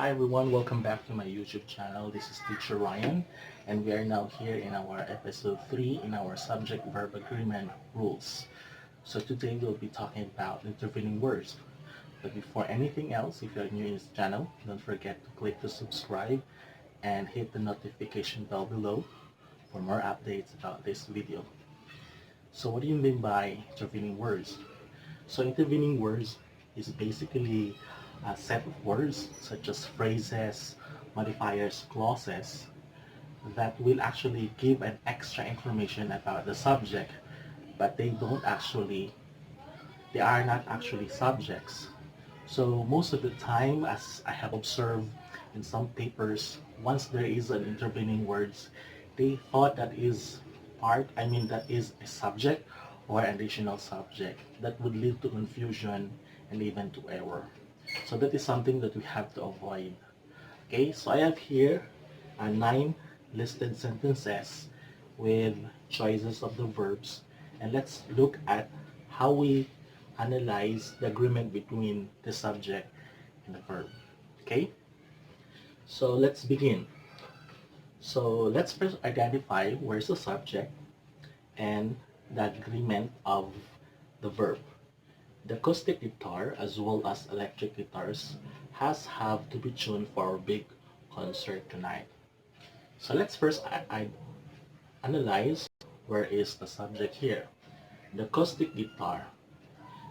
Hi everyone, welcome back to my YouTube channel. This is Teacher Ryan and we are now here in our episode 3 in our Subject-Verb Agreement rules. So today we'll be talking about intervening words. But before anything else, if you're new in this channel, don't forget to click the subscribe and hit the notification bell below for more updates about this video. So what do you mean by intervening words? So intervening words is basically a set of words such as phrases, modifiers, clauses that will actually give an extra information about the subject, but they are not actually subjects. So most of the time, as I have observed in some papers, once there is an intervening words, they thought that is a subject or an additional subject that would lead to confusion and even to error. So that is something that we have to avoid. Okay, so I have here 9 listed sentences with choices of the verbs, and let's look at how we analyze the agreement between the subject and the verb. Okay, so let's begin. So let's first identify where's the subject and the agreement of the verb. The acoustic guitar as well as electric guitars have to be tuned for our big concert tonight. So let's first analyze where is the subject here. The acoustic guitar.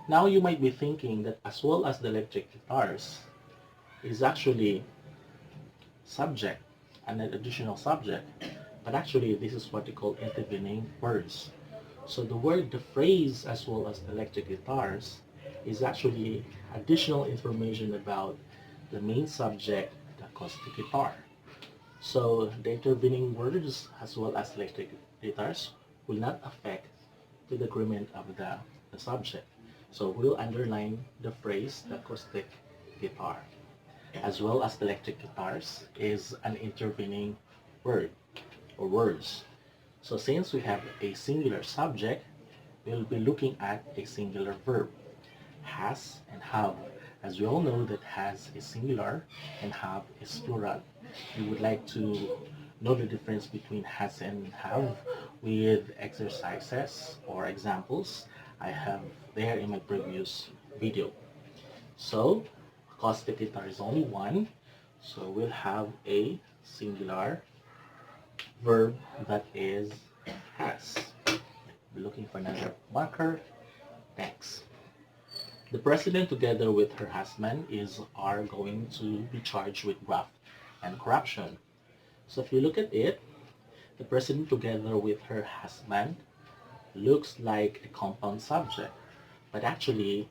Now you might be thinking that as well as the electric guitars is actually subject, an additional subject, but actually this is what we call intervening words. So the phrase as well as the electric guitars is actually additional information about the main subject, the acoustic guitar. So the intervening words as well as electric guitars will not affect the agreement of the subject. So we'll underline the phrase, the acoustic guitar, as well as the electric guitars is an intervening word or words. So since we have a singular subject, we'll be looking at a singular verb, has and have. As we all know that has is singular and have is plural. We would like to know the difference between has and have with exercises or examples I have there in my previous video. So acoustic guitar is only one, so we'll have a singular verb that is has. We're looking for another marker. Thanks. The president together with her husband are going to be charged with graft and corruption. So if you look at it, the president together with her husband looks like a compound subject, but actually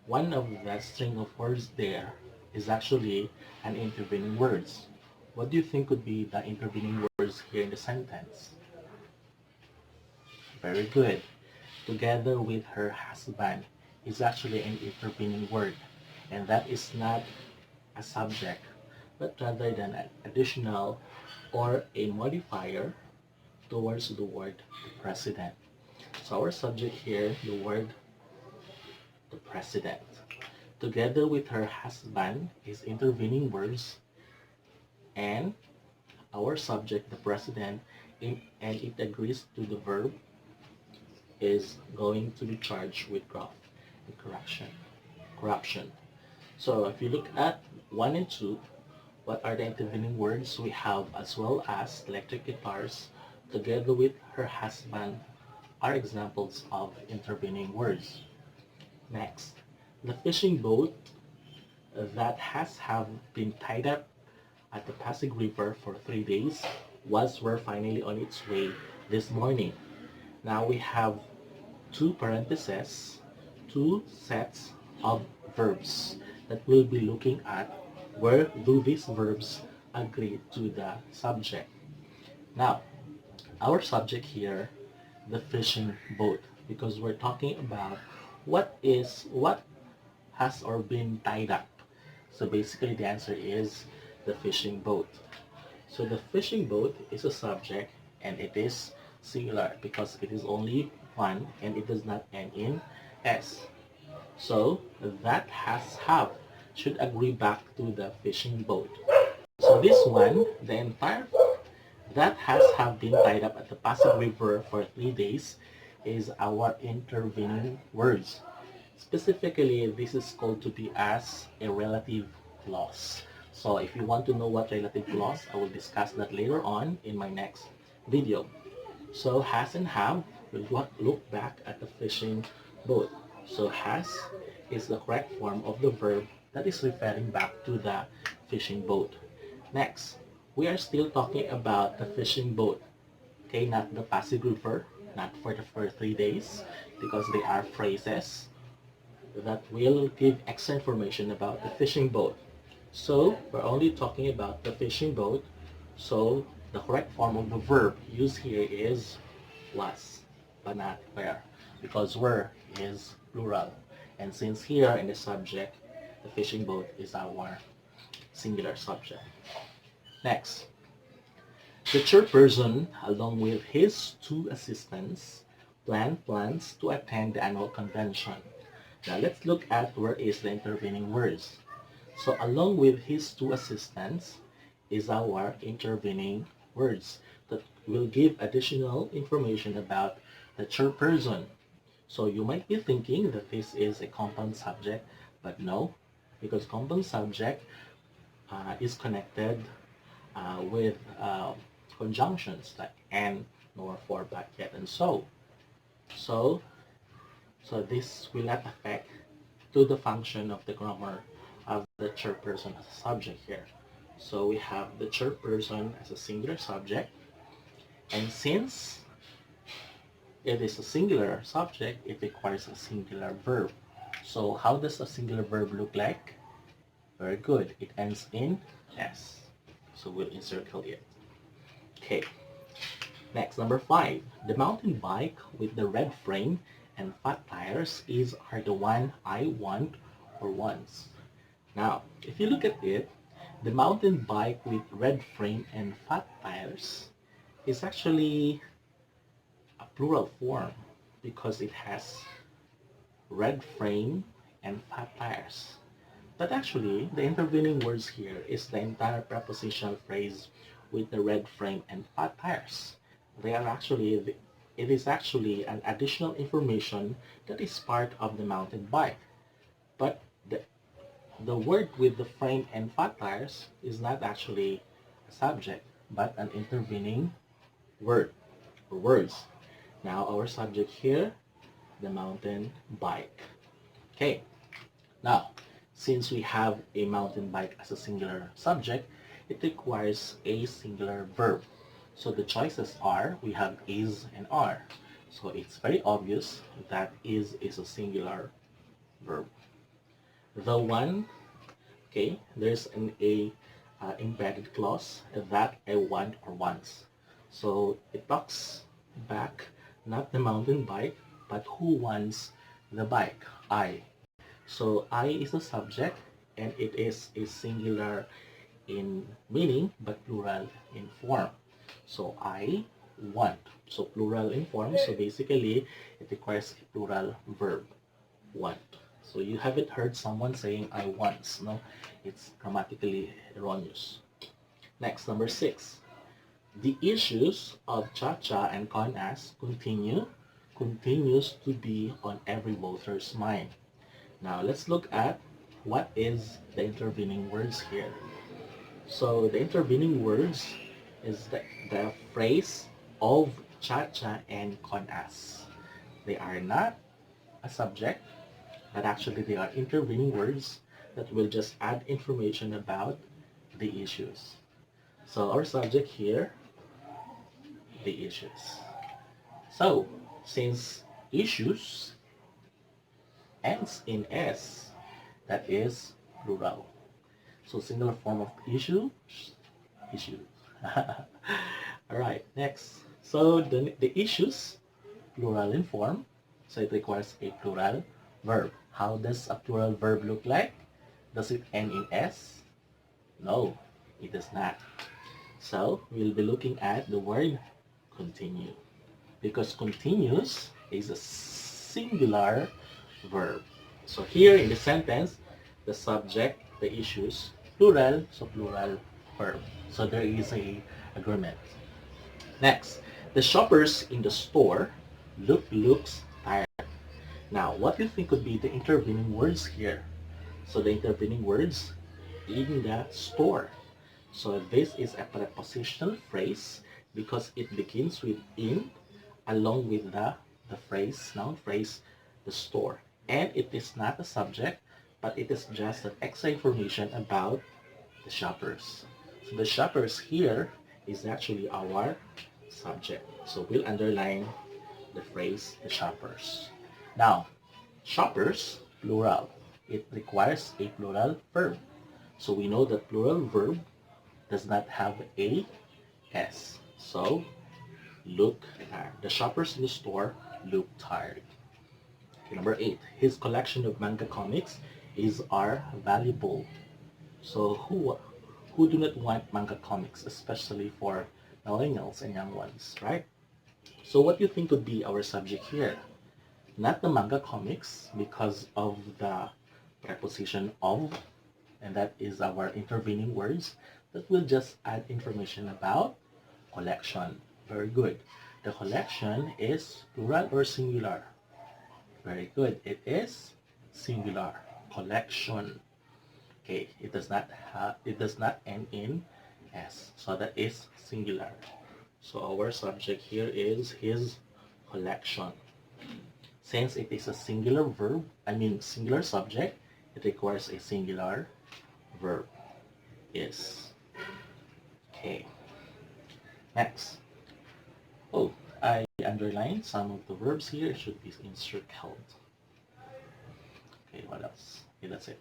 one of the string of words there is actually an intervening words. What do you think could be the intervening words here in the sentence? Very good. Together with her husband is actually an intervening word, and that is not a subject, but rather than an additional or a modifier towards the word the president. So our subject here, the word the president. Together with her husband is intervening words, and our subject, the president, and it agrees to the verb, is going to be charged with graft and corruption. So if you look at 1 and 2, what are the intervening words? We have as well as electric guitars together with her husband are examples of intervening words. Next, the fishing boat that have been tied up at the Pasig River for 3 days were finally on its way this morning. Now we have two parentheses, two sets of verbs that we'll be looking at where do these verbs agree to the subject. Now, our subject here, the fishing boat, because we're talking about what has or been tied up. So basically the answer is the fishing boat. So the fishing boat is a subject and it is singular because it is only one and it does not end in s. So that have should agree back to the fishing boat. So this one, the entire that has have been tied up at the passive river for 3 days is our intervening words. Specifically, this is called to be as a relative clause. So if you want to know what relative clause, I will discuss that later on in my next video. So has and have will look back at the fishing boat. So has is the correct form of the verb that is referring back to the fishing boat. Next, we are still talking about the fishing boat. Okay, not the passive verb, not for the first 3 days, because they are phrases that will give extra information about the fishing boat. So we're only talking about the fishing boat. So the correct form of the verb used here is was, but not were, because were is plural. And since here in the subject, the fishing boat is our singular subject. Next, the chairperson, along with his two assistants, plans to attend the annual convention. Now let's look at where is the intervening words. So along with his two assistants is our intervening words that will give additional information about the chairperson. So you might be thinking that this is a compound subject, but no, because compound subject is connected with conjunctions like and, nor, for, but, yet, and so. So this will not affect to the function of the grammar of the chairperson as a subject here. So we have the chairperson as a singular subject, and since it is a singular subject, it requires a singular verb. So how does a singular verb look like? Very good. It ends in S. So we'll encircle it. Okay. Next, number 5. The mountain bike with the red frame and fat tires are the one I want or wants. Now, if you look at it, the mountain bike with red frame and fat tires is actually a plural form because it has red frame and fat tires. But actually, the intervening words here is the entire prepositional phrase with the red frame and fat tires. It is actually an additional information that is part of the mountain bike. But the word with the frame and fat tires is not actually a subject, but an intervening word or words. Now our subject here, the mountain bike. Okay, now since we have a mountain bike as a singular subject, it requires a singular verb. So the choices are, we have is and are. So it's very obvious that is a singular verb. The one, okay, there's an embedded clause that I want or wants. So it talks back not the mountain bike, but who wants the bike? I. So I is the subject and it is a singular in meaning but plural in form. So I want. So plural in form. So basically it requires a plural verb. Want. So you haven't heard someone saying I wants. No, it's grammatically erroneous. Next, number 6. The issues of cha-cha and con-as continues to be on every voter's mind. Now let's look at what is the intervening words here. So the intervening words is the phrase of cha-cha and con-as. They are not a subject, but actually they are intervening words that will just add information about the issues. So our subject here, the issues. So since issues ends in S, that is plural. So singular form of issues. Alright, next. So the issues, plural in form, so it requires a plural verb. How does a plural verb look like? Does it end in S? No, it does not. So we'll be looking at the word continue, because continuous is a singular verb. So here in the sentence, the subject the issues, plural, so plural verb. So there is a agreement. Next, the shoppers in the store looks tired. Now, what do you think could be the intervening words here? So the intervening words in the store. So this is a prepositional phrase because it begins with in along with the phrase, noun phrase, the store. And it is not a subject, but it is just an extra information about the shoppers. So the shoppers here is actually our subject. So we'll underline the phrase the shoppers. Now, shoppers, plural. It requires a plural verb. So we know that plural verb does not have a s. So look tired. The shoppers in the store look tired. Okay, number 8. His collection of manga comics are valuable. So who do not want manga comics, especially for millennials and young ones, right? So what do you think would be our subject here? Not the manga comics because of the preposition of, and that is our intervening words that will just add information about collection. Very good. The collection is plural or singular? Very good. It is singular. Collection. Okay, it does not end in s. So that is singular. So our subject here is his collection. Since it is a singular verb, singular subject, it requires a singular verb. Is. Okay. Next. Oh, I underlined some of the verbs here. It should be encircled. Okay, what else? Okay, that's it.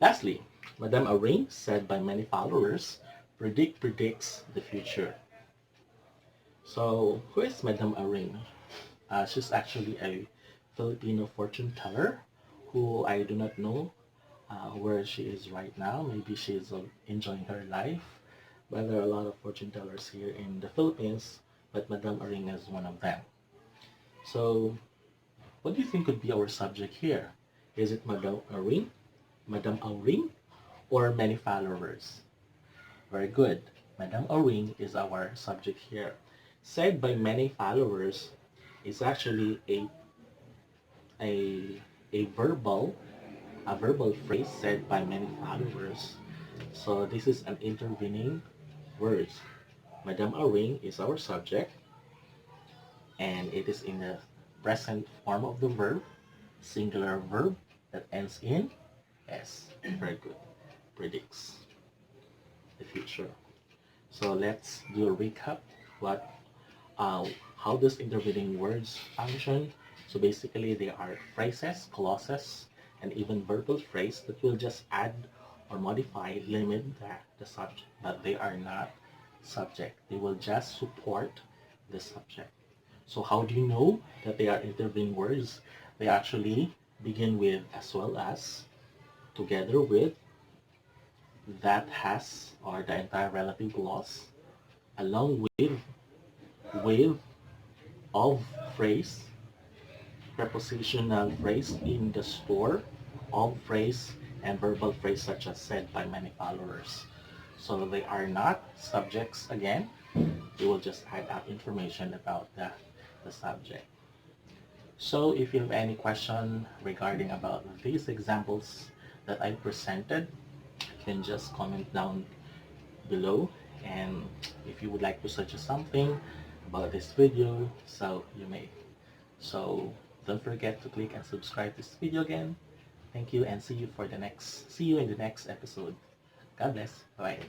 Lastly, Madame Aring, said by many followers, predicts the future. So, who is Madame Aring? She's actually a Filipino fortune teller who I do not know where she is right now. Maybe she is enjoying her life. But there are a lot of fortune tellers here in the Philippines, but Madame Aring is one of them. So, what do you think could be our subject here? Is it Madame Aring, or many followers? Very good. Madame Aring is our subject here. Said by many followers is actually a, a verbal phrase said by many followers. So this is an intervening word. Madame Aring is our subject, and it is in the present form of the verb, singular verb that ends in s. Very good. Predicts the future. So let's do a recap. How does intervening words function? So basically, they are phrases, clauses, and even verbal phrase that will just add or modify, limit the subject, but they are not subject. They will just support the subject. So how do you know that they are intervening words? They actually begin with as well as, together with, that has, or the entire relative clause, along with, of phrase, prepositional phrase in the store, of phrase, and verbal phrase such as said by many followers. So they are not subjects again. They will just add up information about the subject. So if you have any question regarding about these examples that I presented, you can just comment down below, and if you would like to suggest something about this video, so you may. So don't forget to click and subscribe to this video again. Thank you, and see you in the next episode. God bless. Bye.